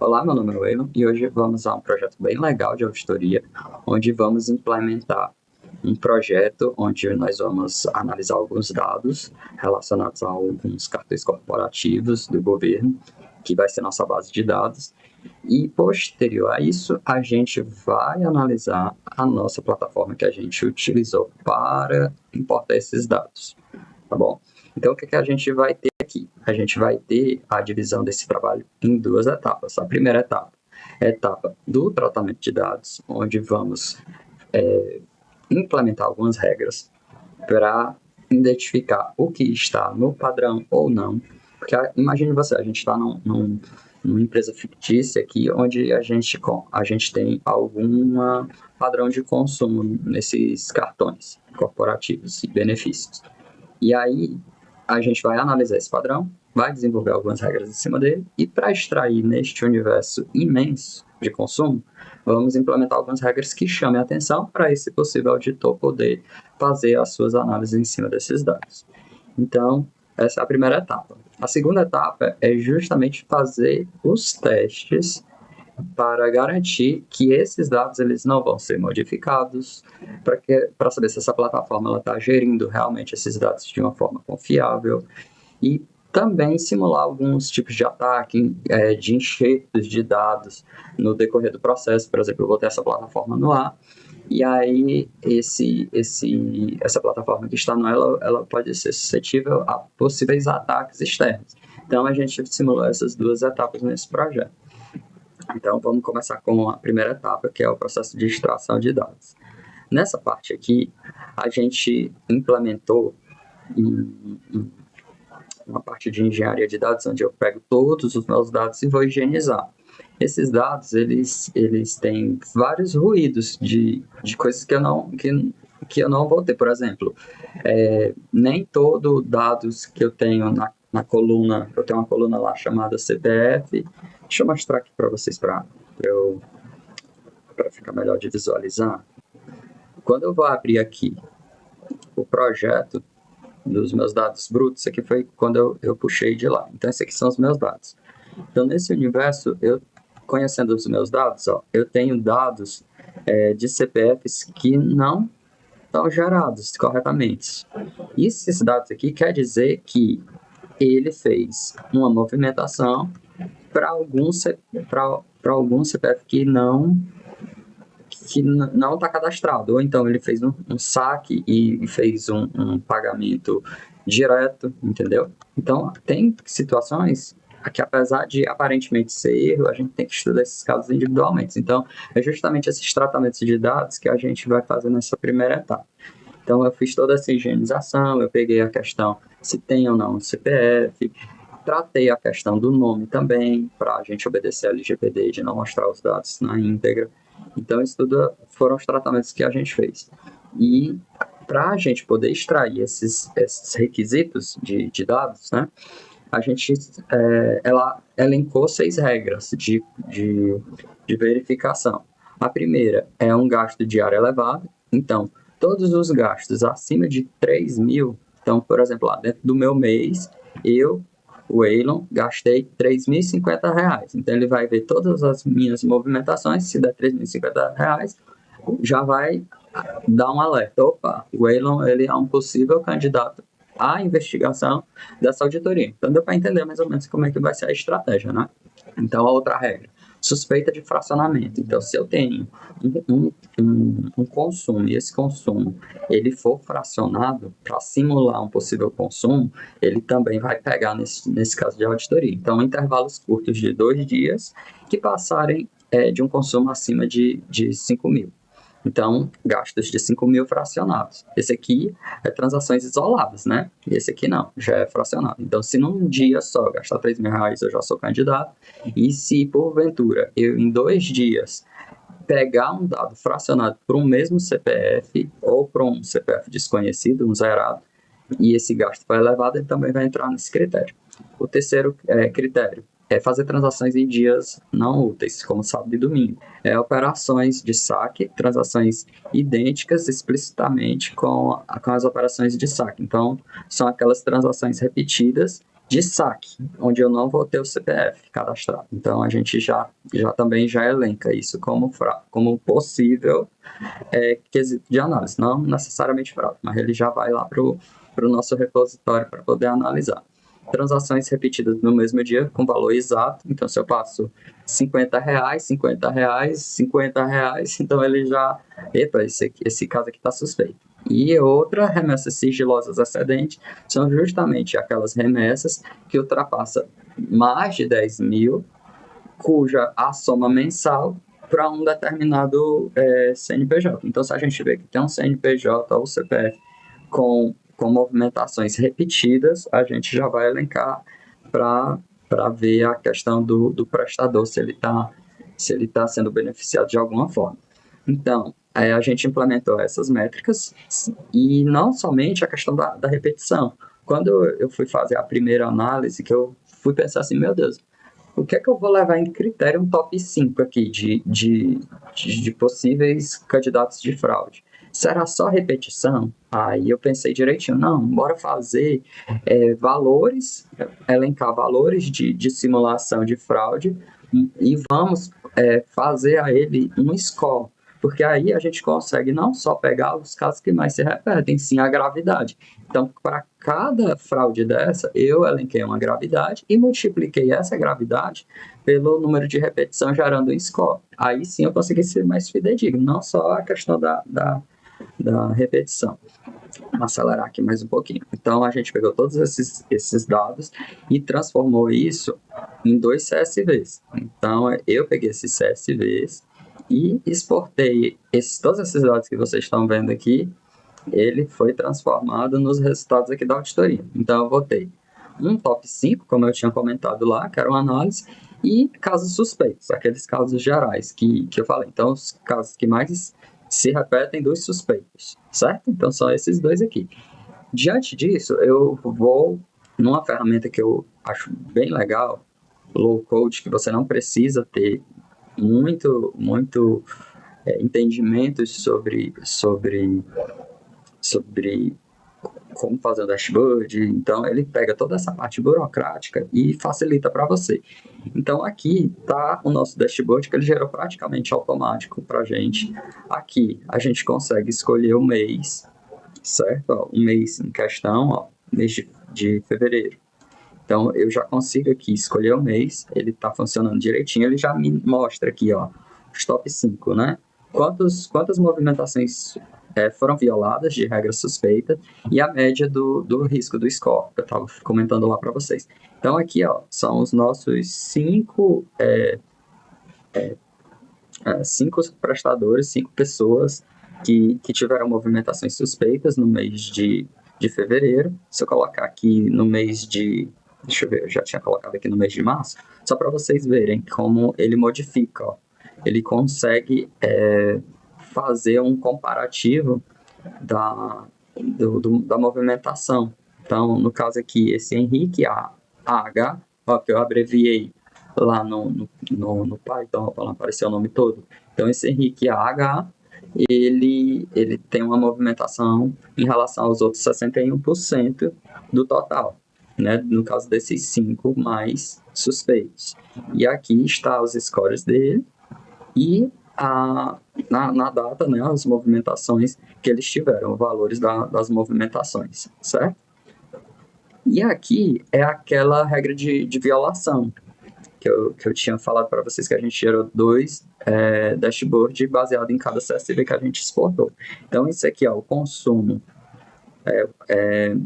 Olá, meu nome é Waylon e hoje vamos a um projeto bem legal de auditoria, onde vamos implementar um projeto onde nós vamos analisar alguns dados relacionados a alguns cartões corporativos do governo, que vai ser nossa base de dados, e posterior a isso, a gente vai analisar a nossa plataforma que a gente utilizou para importar esses dados, tá bom? Então, o que a gente vai ter aqui? A gente vai ter a divisão desse trabalho em duas etapas. A primeira etapa é a etapa do tratamento de dados, onde vamos implementar algumas regras para identificar o que está no padrão ou não. Porque imagine você, a gente está numa empresa fictícia aqui, onde a gente tem algum padrão de consumo nesses cartões corporativos e benefícios. E aí a gente vai analisar esse padrão, vai desenvolver algumas regras em cima dele, e para extrair neste universo imenso de consumo, vamos implementar algumas regras que chamem a atenção para esse possível auditor poder fazer as suas análises em cima desses dados. Então, essa é a primeira etapa. A segunda etapa é justamente fazer os testes para garantir que esses dados eles não vão ser modificados, para saber se essa plataforma está gerindo realmente esses dados de uma forma confiável e também simular alguns tipos de ataque, de enxertos de dados no decorrer do processo. Por exemplo, eu vou ter essa plataforma no ar, e aí essa plataforma que está no ar, ela pode ser suscetível a possíveis ataques externos. Então, a gente simulou essas duas etapas nesse projeto. Então, vamos começar com a primeira etapa, que é o processo de extração de dados. Nessa parte aqui, a gente implementou uma parte de engenharia de dados, onde eu pego todos os meus dados e vou higienizar. Esses dados, eles têm vários ruídos de coisas que eu não vou ter. Por exemplo, nem todo dados que eu tenho na coluna, eu tenho uma coluna lá chamada CPF. Deixa eu mostrar aqui para vocês, para ficar melhor de visualizar. Quando eu vou abrir aqui o projeto dos meus dados brutos, isso aqui foi quando eu puxei de lá. Então, esses aqui são os meus dados. Então, nesse universo, conhecendo os meus dados, eu tenho dados de CPFs que não estão gerados corretamente. E esses dados aqui quer dizer que ele fez uma movimentação para algum CPF que não está cadastrado, ou então ele fez um saque e fez um pagamento direto, entendeu? Então, tem situações que, apesar de aparentemente ser erro, a gente tem que estudar esses casos individualmente. Então, é justamente esses tratamentos de dados que a gente vai fazer nessa primeira etapa. Então, eu fiz toda essa higienização, eu peguei a questão se tem ou não um CPF, tratei a questão do nome também, para a gente obedecer a LGPD de não mostrar os dados na íntegra. Então, isso tudo foram os tratamentos que a gente fez. E para a gente poder extrair esses requisitos de dados, né, a gente ela elencou 6 regras de verificação. A primeira é um gasto diário elevado. Então, todos os gastos acima de 3.000, então, por exemplo, lá dentro do meu mês, o Waylon, gastei R$ 3.050. Então, ele vai ver todas as minhas movimentações. Se der R$ 3.050, já vai dar um alerta. Opa, o Waylon, ele é um possível candidato à investigação dessa auditoria. Então, deu para entender mais ou menos como é que vai ser a estratégia, né? Então, a outra regra, suspeita de fracionamento. Então, se eu tenho um consumo e esse consumo ele for fracionado para simular um possível consumo, ele também vai pegar nesse caso de auditoria. Então, intervalos curtos de 2 dias que passarem de um consumo acima de 5.000. Então, gastos de 5.000 fracionados. Esse aqui é transações isoladas, né? E esse aqui não, já é fracionado. Então, se num dia só gastar R$ 3.000, eu já sou candidato. E se, porventura, eu em 2 dias pegar um dado fracionado por um mesmo CPF ou por um CPF desconhecido, um zerado, e esse gasto foi elevado, ele também vai entrar nesse critério. O terceiro critério é fazer transações em dias não úteis, como sábado e domingo. Operações de saque, transações idênticas explicitamente com as operações de saque. Então, são aquelas transações repetidas de saque, onde eu não vou ter o CPF cadastrado. Então, a gente também já elenca isso como possível quesito de análise, não necessariamente fraude, mas ele já vai lá para o nosso repositório para poder analisar. Transações repetidas no mesmo dia com valor exato, então se eu passo R$ 50, R$ 50, R$ 50, então ele já, epa, esse caso aqui está suspeito. E outra, remessas sigilosas excedentes, são justamente aquelas remessas que ultrapassam mais de 10 mil, cuja a soma mensal para um determinado CNPJ. Então, se a gente vê que tem um CNPJ ou CPF com movimentações repetidas, a gente já vai elencar para ver a questão do prestador, se ele está sendo beneficiado de alguma forma. Então, a gente implementou essas métricas e não somente a questão da repetição. Quando eu fui fazer a primeira análise, que eu fui pensar assim, meu Deus, o que é que eu vou levar em critério um top 5 aqui de possíveis candidatos de fraude? Será só repetição? Aí eu pensei direitinho, não, bora fazer valores, elencar valores de simulação de fraude e vamos fazer a ele um score, porque aí a gente consegue não só pegar os casos que mais se repetem, sim a gravidade. Então, para cada fraude dessa, eu elenquei uma gravidade e multipliquei essa gravidade pelo número de repetição, gerando um score. Aí sim eu consegui ser mais fidedigno, não só a questão da repetição. Vamos acelerar aqui mais um pouquinho. Então, a gente pegou todos esses dados e transformou isso em 2 CSVs. Então, eu peguei esses CSVs e exportei todos esses dados que vocês estão vendo aqui, ele foi transformado nos resultados aqui da auditoria. Então, eu botei um top 5, como eu tinha comentado lá, que era uma análise, e casos suspeitos, aqueles casos gerais que eu falei. Então, os casos que mais se repetem dos suspeitos, certo? Então, são esses dois aqui. Diante disso, eu vou numa ferramenta que eu acho bem legal, low code, que você não precisa ter muito entendimentos sobre como fazer o dashboard. Então, ele pega toda essa parte burocrática e facilita para você. Então, aqui está o nosso dashboard, que ele gerou praticamente automático para a gente. Aqui, a gente consegue escolher o mês, certo? Ó, o mês em questão, ó, mês de fevereiro. Então, eu já consigo aqui escolher o mês, ele está funcionando direitinho, ele já me mostra aqui, ó, os top 5, né? Quantas movimentações foram violadas de regra suspeita e a média do risco do score, que eu estava comentando lá para vocês. Então, aqui, ó, são os nossos 5 prestadores, 5 pessoas que tiveram movimentações suspeitas no mês de fevereiro. Se eu colocar aqui no mês de... Deixa eu ver, eu já tinha colocado aqui no mês de março, só para vocês verem como ele modifica. Ó. Ele consegue fazer um comparativo da movimentação. Então, no caso aqui, esse Henrique AH, ó, que eu abreviei lá no Python, para não aparecer o nome todo. Então, esse Henrique AH, ele tem uma movimentação em relação aos outros 61% do total, né? No caso desses 5 mais suspeitos. E aqui está os scores dele e na data, né, as movimentações que eles tiveram, os valores das movimentações, certo? E aqui é aquela regra de violação, que eu tinha falado para vocês, que a gente gerou 2 dashboards baseado em cada CSV que a gente exportou. Então, isso aqui, ó, o consumo,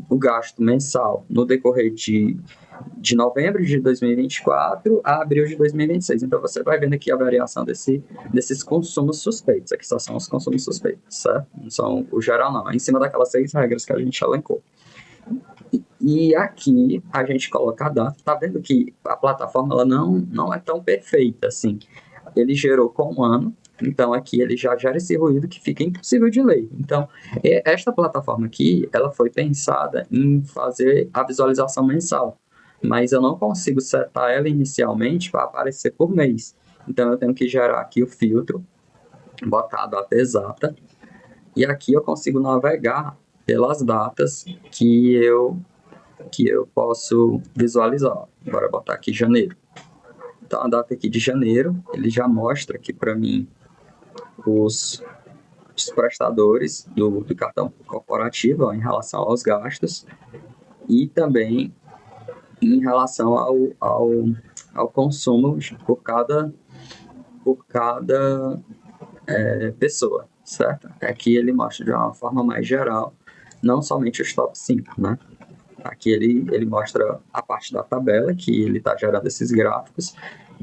o gasto mensal no decorrer de novembro de 2024 a abril de 2026. Então, você vai vendo aqui a variação desses consumos suspeitos. Aqui só são os consumos suspeitos, certo? Não são o geral, não. É em cima daquelas 6 regras que a gente elencou. E aqui a gente coloca a data. Tá vendo que a plataforma ela não é tão perfeita assim. Ele gerou com um ano, então aqui ele já gera esse ruído que fica impossível de ler. Então, esta plataforma aqui, ela foi pensada em fazer a visualização mensal, mas eu não consigo setar ela inicialmente para aparecer por mês. Então, eu tenho que gerar aqui o filtro, botar a data exata, e aqui eu consigo navegar pelas datas que eu que eu posso visualizar. Bora botar aqui janeiro. Então, a data aqui de janeiro, ele já mostra aqui para mim os prestadores do cartão corporativo, ó, em relação aos gastos e também em relação ao consumo por cada pessoa, certo? Aqui ele mostra de uma forma mais geral, não somente os top 5, né? Aqui ele mostra a parte da tabela, que ele está gerando esses gráficos,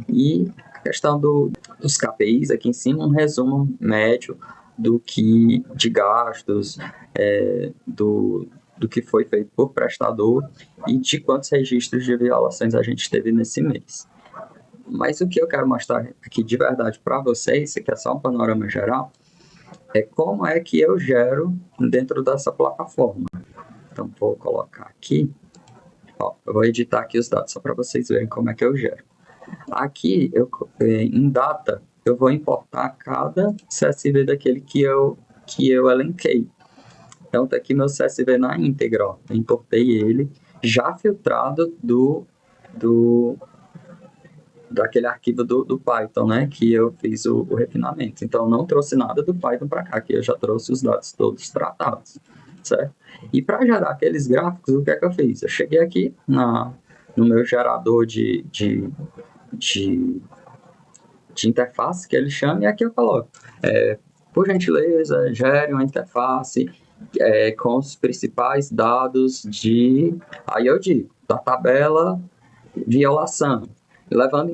e a questão dos KPIs aqui em cima, um resumo médio de gastos, do que foi feito por prestador e de quantos registros de violações a gente teve nesse mês. Mas o que eu quero mostrar aqui de verdade para vocês, isso aqui é só um panorama geral, é como é que eu gero dentro dessa plataforma. Então, vou colocar aqui, ó, eu vou editar aqui os dados só para vocês verem como é que eu gero. Aqui, em data, eu vou importar cada CSV daquele que eu elenquei. Então, tá aqui meu CSV na íntegra, ó. Eu importei ele já filtrado daquele arquivo do Python, né, que eu fiz o refinamento. Então, não trouxe nada do Python para cá, que eu já trouxe os dados todos tratados, certo? E para gerar aqueles gráficos, o que é que eu fiz? Eu cheguei aqui no meu gerador de interface, que ele chama, e aqui eu coloco, por gentileza, gere uma interface com os principais dados aí eu digo, da tabela violação, levando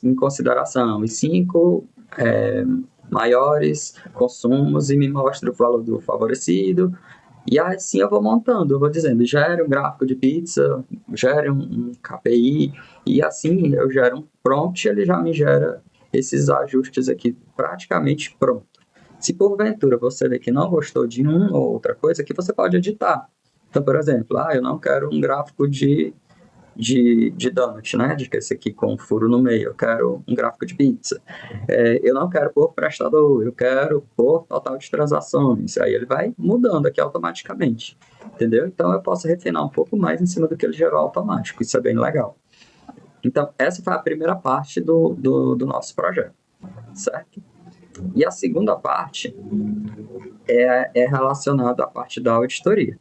em consideração os 5 maiores consumos e me mostra o valor do favorecido, e assim eu vou montando, eu vou dizendo, gere um gráfico de pizza, gere um KPI, e assim eu gero um prompt, ele já me gera esses ajustes aqui praticamente pronto. Se porventura você vê que não gostou de uma ou outra coisa, que você pode editar. Então, por exemplo, eu não quero um gráfico de donut, né? De que esse aqui com um furo no meio, eu quero um gráfico de pizza. Eu não quero por prestador, eu quero por total de transações. Aí ele vai mudando aqui automaticamente, entendeu? Então eu posso refinar um pouco mais em cima do que ele gerou automático, isso é bem legal. Então essa foi a primeira parte do nosso projeto, certo? E a segunda parte é relacionada à parte da auditoria.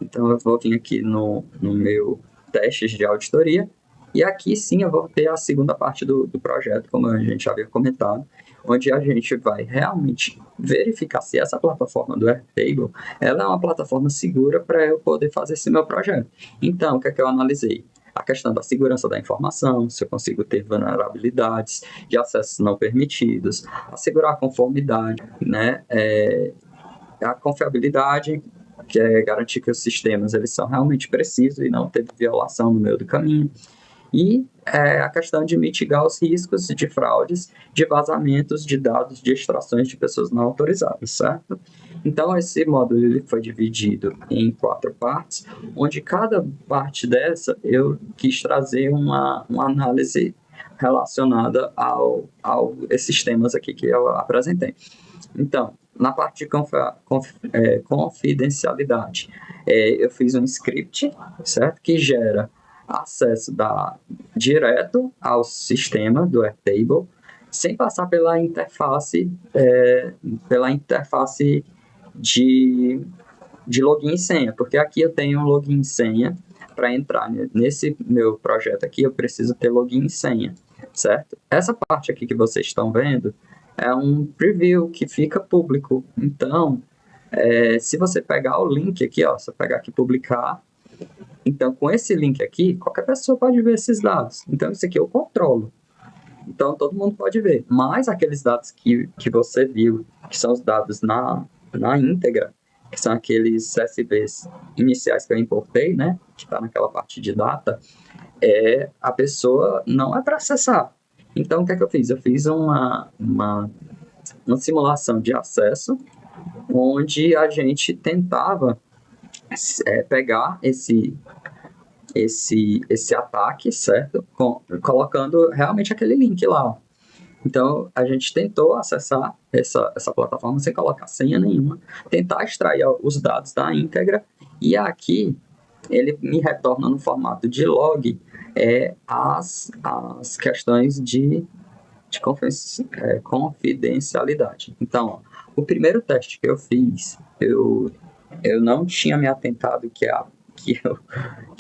Então eu vou vir aqui no meu testes de auditoria, e aqui sim eu vou ter a segunda parte do projeto, como a gente já havia comentado, onde a gente vai realmente verificar se essa plataforma do Airtable ela é uma plataforma segura para eu poder fazer esse meu projeto. Então, o que é que eu analisei? A questão da segurança da informação, se eu consigo ter vulnerabilidades de acessos não permitidos, assegurar a conformidade, né? A confiabilidade, que é garantir que os sistemas eles são realmente precisos e não teve violação no meio do caminho. E a questão de mitigar os riscos de fraudes, de vazamentos de dados, de extrações de pessoas não autorizadas, certo? Então, esse módulo ele foi dividido em 4 partes, onde cada parte dessa eu quis trazer uma análise relacionada a esses temas aqui que eu apresentei. Então, na parte de confidencialidade, eu fiz um script, certo? Que gera acesso direto ao sistema do Airtable, sem passar pela interface de login e senha, porque aqui eu tenho um login e senha. Para entrar nesse meu projeto aqui, eu preciso ter login e senha, certo? Essa parte aqui que vocês estão vendo é um preview que fica público. Então, se você pegar o link aqui, ó, você pegar aqui publicar, então com esse link aqui, qualquer pessoa pode ver esses dados. Então, isso aqui eu controlo. Então, todo mundo pode ver. Mas aqueles dados que você viu, que são os dados na íntegra, que são aqueles CSVs iniciais que eu importei, né, que está naquela parte de data, a pessoa não é para acessar. Então, o que é que eu fiz? Eu fiz uma simulação de acesso, onde a gente tentava pegar esse ataque, certo? Colocando realmente aquele link lá. Então, a gente tentou acessar essa plataforma sem colocar senha nenhuma, tentar extrair os dados da íntegra, e aqui ele me retorna no formato de log as questões de confidencialidade. Então, ó, o primeiro teste que eu fiz, eu não tinha me atentado que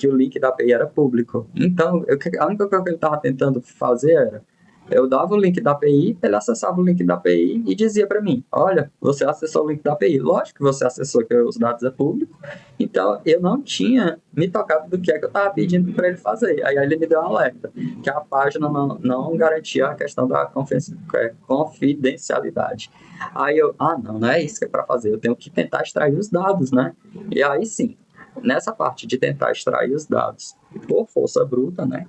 o link da API era público. Então, a única coisa que ele estava tentando fazer era, eu dava o link da API, ele acessava o link da API e dizia para mim, olha, você acessou o link da API. Lógico que você acessou, que os dados é público. Então, eu não tinha me tocado do que é que eu estava pedindo para ele fazer. Aí ele me deu um alerta, que a página não garantia a questão da confidencialidade. Aí não é isso que é para fazer, eu tenho que tentar extrair os dados, né? E aí sim, nessa parte de tentar extrair os dados por força bruta, né?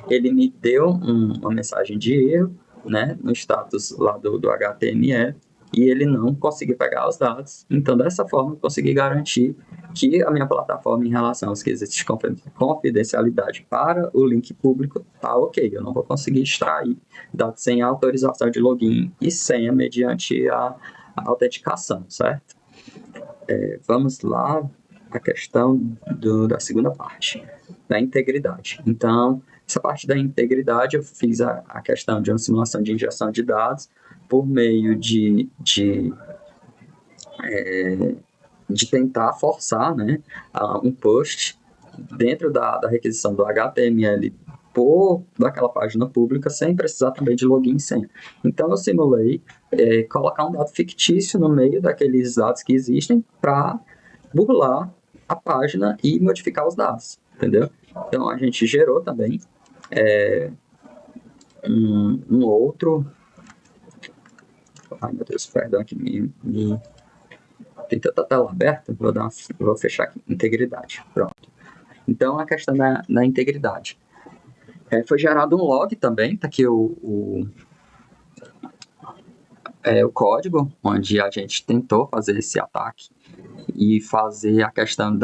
Ele me deu uma mensagem de erro, né, no status lá do HTML, e ele não conseguiu pegar os dados. Então, dessa forma, eu consegui garantir que a minha plataforma, em relação aos quesitos de confidencialidade para o link público, tá ok. Eu não vou conseguir extrair dados sem a autorização de login e senha mediante a autenticação, certo? Vamos lá, a questão da segunda parte, da integridade. Então, essa parte da integridade, eu fiz a questão de uma simulação de injeção de dados por meio de tentar forçar, né, um post dentro da requisição do HTML daquela página pública sem precisar também de login e senha. Então, eu simulei colocar um dado fictício no meio daqueles dados que existem para burlar a página e modificar os dados, entendeu? Então, a gente gerou também um outro... Ai, meu Deus, perdão que tem tanta tela aberta, vou fechar aqui, integridade, pronto. Então, a questão da integridade. Foi gerado um log também, tá aqui o código, onde a gente tentou fazer esse ataque e fazer a questão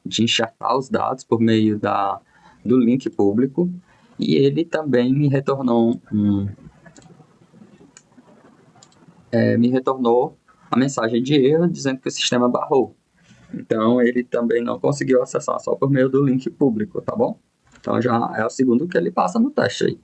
de enxertar os dados por meio do link público, e ele também me retornou a mensagem de erro dizendo que o sistema barrou. Então, ele também não conseguiu acessar só por meio do link público, tá bom? Então, já é o segundo que ele passa no teste aí.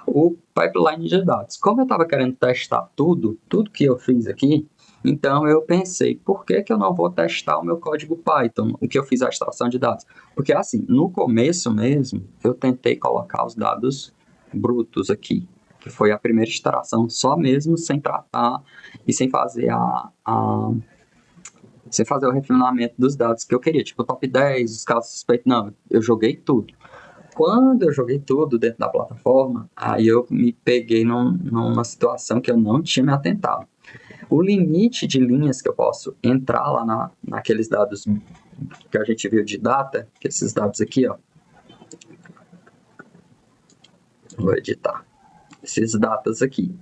O pipeline de dados. Como eu estava querendo testar tudo que eu fiz aqui, então eu pensei, por que eu não vou testar o meu código Python, o que eu fiz a extração de dados? Porque assim, no começo mesmo, eu tentei colocar os dados brutos aqui, que foi a primeira extração, só mesmo sem tratar e sem fazer sem fazer o refinamento dos dados que eu queria, tipo o top 10, os casos suspeitos, não, eu joguei tudo. Quando eu joguei tudo dentro da plataforma, aí eu me peguei numa situação que eu não tinha me atentado. O limite de linhas que eu posso entrar lá naqueles dados que a gente viu de data, que esses dados aqui, ó, vou editar, esses datas aqui,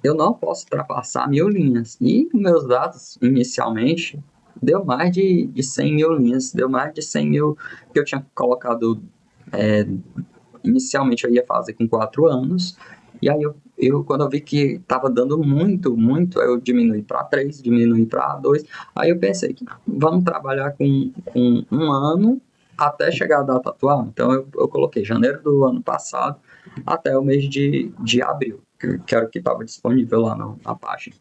eu não posso ultrapassar 1000 linhas. E meus dados, inicialmente, deu mais de 100 mil linhas, deu mais de 100 mil que eu tinha colocado. Inicialmente eu ia fazer com 4 anos, e aí quando eu vi que estava dando muito, eu diminui para 3, diminui para 2, aí eu pensei que vamos trabalhar com 1 ano até chegar a data atual. Então eu coloquei janeiro do ano passado até o mês de abril, que era o que estava disponível lá na página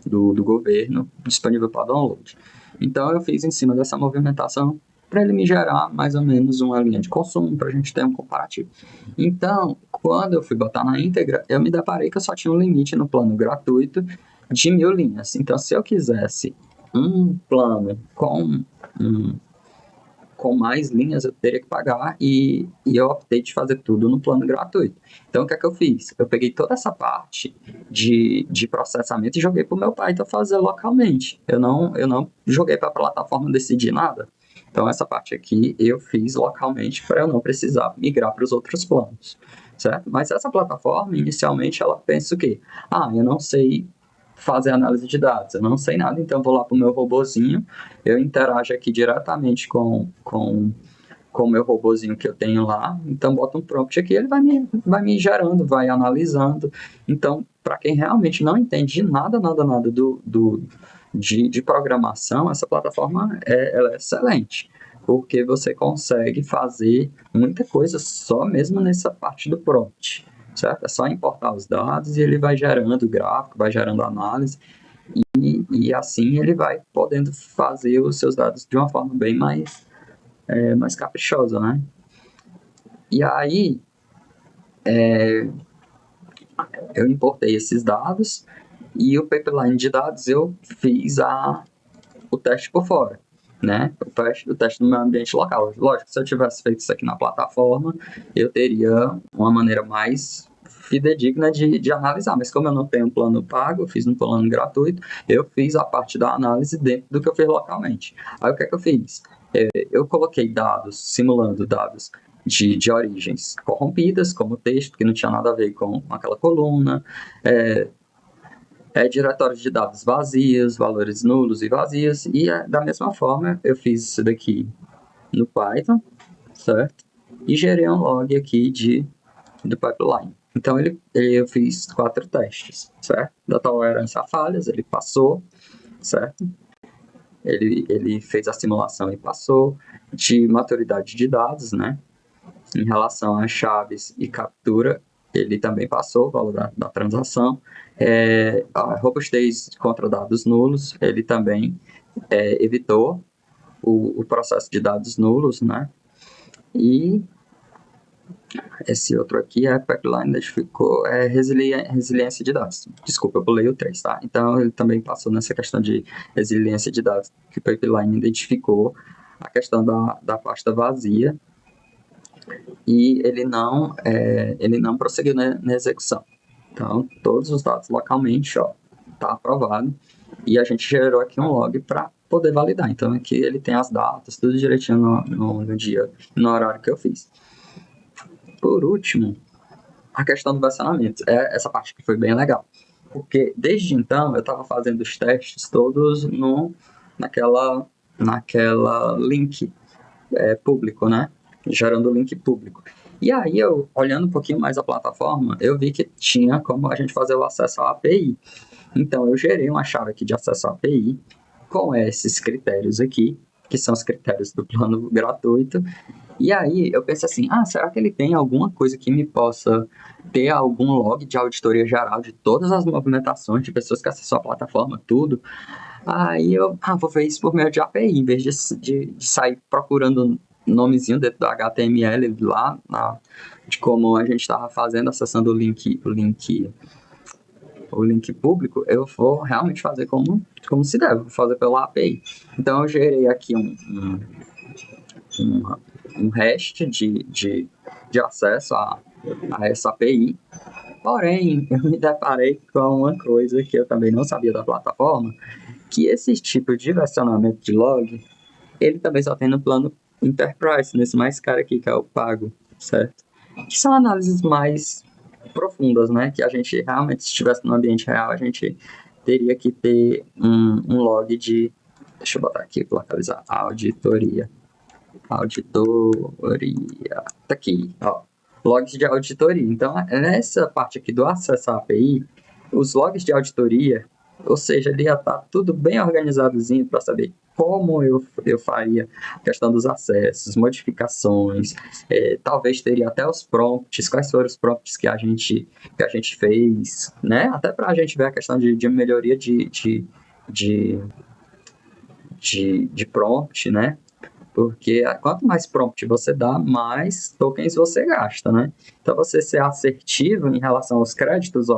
do governo, disponível para download. Então eu fiz em cima dessa movimentação para ele me gerar mais ou menos uma linha de consumo, para a gente ter um comparativo. Então, quando eu fui botar na íntegra, eu me deparei que eu só tinha um limite no plano gratuito de 1000 linhas. Então, se eu quisesse um plano com mais linhas, eu teria que pagar, e eu optei de fazer tudo no plano gratuito. Então, o que é que eu fiz? Eu peguei toda essa parte de processamento e joguei para o meu Python fazer localmente. Eu não joguei para a plataforma decidir nada. Então, essa parte aqui eu fiz localmente para eu não precisar migrar para os outros planos, certo? Mas essa plataforma, inicialmente, ela pensa o quê? Eu não sei fazer análise de dados, eu não sei nada, então eu vou lá para o meu robozinho, eu interajo aqui diretamente com o meu robozinho que eu tenho lá, então boto um prompt aqui, ele vai me gerando, vai analisando. Então, para quem realmente não entende nada de programação, essa plataforma ela é excelente. porque você consegue fazer muita coisa só mesmo nessa parte do prompt, certo? É só importar os dados e ele vai gerando gráfico, vai gerando análise, e assim ele vai podendo fazer os seus dados de uma forma bem mais caprichosa, né? E aí, eu importei esses dados e o pipeline de dados eu fiz o teste por fora, né? O teste no meu ambiente local. Lógico, se eu tivesse feito isso aqui na plataforma, eu teria uma maneira mais fidedigna de analisar, mas como eu não tenho um plano pago, eu fiz um plano gratuito, eu fiz a parte da análise dentro do que eu fiz localmente. Aí o que é que eu fiz? Eu coloquei dados, simulando dados de origens corrompidas, como texto, que não tinha nada a ver com aquela coluna, diretórios de dados vazios, valores nulos e vazios, e da mesma forma eu fiz isso daqui no Python, certo? E gerei um log aqui do pipeline. Então eu fiz 4 testes, certo? Da tolerância a falhas, ele passou, certo? Ele fez a simulação e passou. De maturidade de dados, né? Em relação a chaves e captura, ele também passou o valor da transação. A robustez contra dados nulos, ele também evitou o processo de dados nulos, né? E esse outro aqui, a pipeline identificou resiliência de dados. Desculpa, eu pulei o 3, tá? Então, ele também passou nessa questão de resiliência de dados, que o pipeline identificou a questão da pasta vazia, e ele não prosseguiu na execução. Então, todos os dados localmente, tá aprovado, e a gente gerou aqui um log para poder validar. Então, aqui ele tem as datas, tudo direitinho no dia, no horário que eu fiz. Por último, a questão do versionamento. Essa parte que foi bem legal, porque desde então eu estava fazendo os testes todos naquela link público, né? Gerando o link público. E aí, eu olhando um pouquinho mais a plataforma, eu vi que tinha como a gente fazer o acesso à API. Então, eu gerei uma chave aqui de acesso à API com esses critérios aqui, que são os critérios do plano gratuito. E aí, eu pensei assim, será que ele tem alguma coisa que me possa ter algum log de auditoria geral de todas as movimentações de pessoas que acessam a plataforma, tudo? Aí eu vou ver isso por meio de API, em vez de sair procurando nomezinho dentro do HTML lá, de como a gente estava fazendo, acessando o link público, eu vou realmente fazer como se deve, vou fazer pela API. Então eu gerei aqui um REST de acesso a essa API. Porém, eu me deparei com uma coisa que eu também não sabia da plataforma, que esse tipo de versionamento de log, ele também só tem no plano Enterprise, nesse mais caro aqui, que é o pago, certo? Que são análises mais profundas, né? Que a gente realmente, se estivesse no ambiente real, a gente teria que ter um log de... Deixa eu botar aqui para localizar. Auditoria. Tá aqui, ó. Logs de auditoria. Então, nessa parte aqui do acesso à API, os logs de auditoria, ou seja, ele ia estar tudo bem organizadozinho para saber como eu faria a questão dos acessos, modificações, talvez teria até os prompts, quais foram os prompts que a gente fez, né? Até para a gente ver a questão de melhoria de prompt, né? Porque quanto mais prompt você dá, mais tokens você gasta, né? Então, você ser assertivo em relação aos créditos,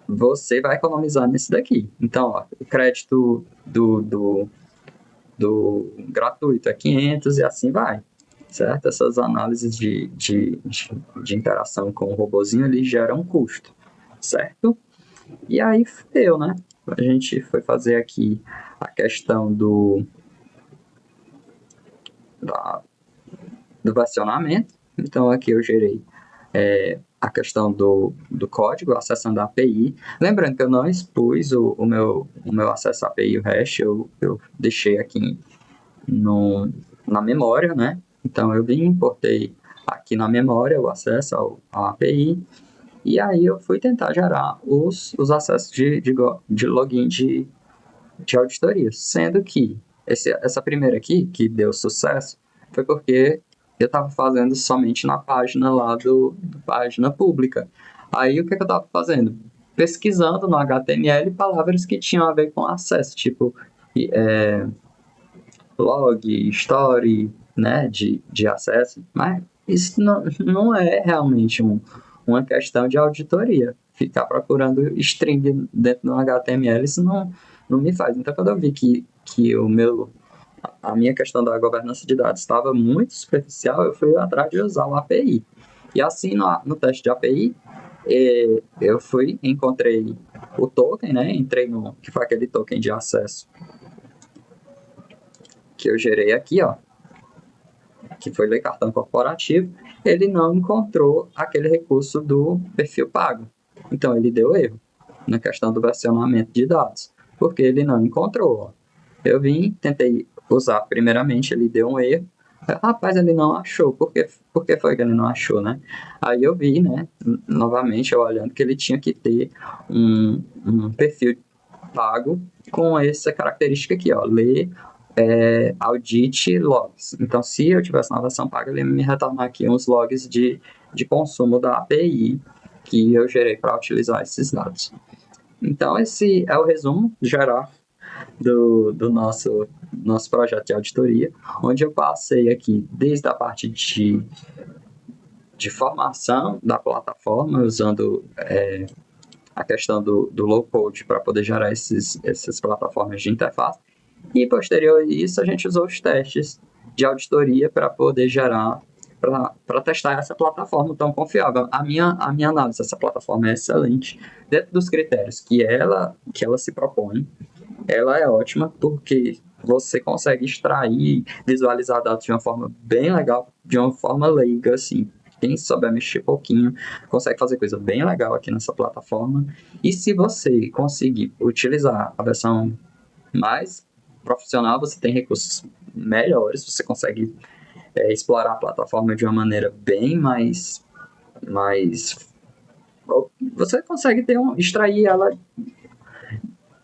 você vai economizar nesse daqui. Então, o crédito do gratuito é 500 e assim vai, certo? Essas análises de interação com o robozinho ali geram um custo, certo? E aí, fudeu, né? A gente foi fazer aqui a questão do versionamento. Então, aqui eu gerei a questão do código, acessando a API. Lembrando que eu não expus o meu acesso à API, o hash, eu deixei aqui na memória, né? Então, eu importei aqui na memória o acesso à API, e aí eu fui tentar gerar os acessos de login de auditoria, sendo que Essa primeira aqui, que deu sucesso, foi porque eu estava fazendo somente na página lá página pública. Aí o que eu estava fazendo? Pesquisando no HTML palavras que tinham a ver com acesso, tipo log, story, né, de acesso. Mas isso não é realmente uma questão de auditoria. Ficar procurando string dentro do HTML, isso não me faz. Então, quando eu vi que a minha questão da governança de dados estava muito superficial, eu fui atrás de usar o API. E assim, no teste de API, eu encontrei o token, né? Entrei que foi aquele token de acesso que eu gerei aqui, ó, que foi ler cartão corporativo, ele não encontrou aquele recurso do perfil pago. Então, ele deu erro na questão do versionamento de dados, porque ele não encontrou. Eu tentei usar primeiramente, ele deu um erro. Rapaz, ele não achou. Por que foi que ele não achou, né? Aí eu vi, né, novamente, eu olhando, que ele tinha que ter um perfil pago com essa característica aqui, ó, ler audit logs. Então, se eu tivesse na versão paga, ele ia me retornar aqui uns logs de consumo da API que eu gerei para utilizar esses dados. Então, esse é o resumo geral do nosso projeto de auditoria, onde eu passei aqui desde a parte de formação da plataforma, usando a questão do low-code para poder gerar essas plataformas de interface, e posterior a isso a gente usou os testes de auditoria para poder gerar, para testar essa plataforma tão confiável. A minha análise, essa plataforma é excelente, dentro dos critérios que ela se propõe, ela é ótima porque você consegue extrair, visualizar dados de uma forma bem legal, de uma forma leiga, assim. Quem souber mexer pouquinho consegue fazer coisa bem legal aqui nessa plataforma. E se você conseguir utilizar a versão mais profissional, você tem recursos melhores, você consegue explorar a plataforma de uma maneira bem mais você consegue extrair ela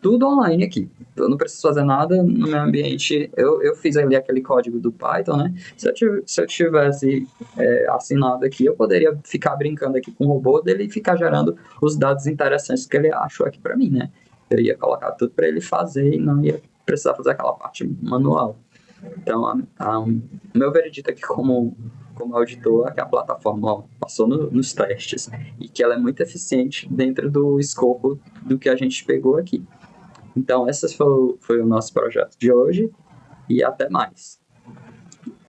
tudo online aqui. Eu não preciso fazer nada no meu ambiente. Eu fiz ali aquele código do Python, né? Se eu tivesse assinado aqui, eu poderia ficar brincando aqui com o robô dele e ficar gerando os dados interessantes que ele achou aqui para mim, né? Eu ia colocar tudo para ele fazer e não ia precisar fazer aquela parte manual. Então, o meu veredito aqui como auditor é que a plataforma passou nos testes e que ela é muito eficiente dentro do escopo do que a gente pegou aqui. Então, esse foi o nosso projeto de hoje e até mais.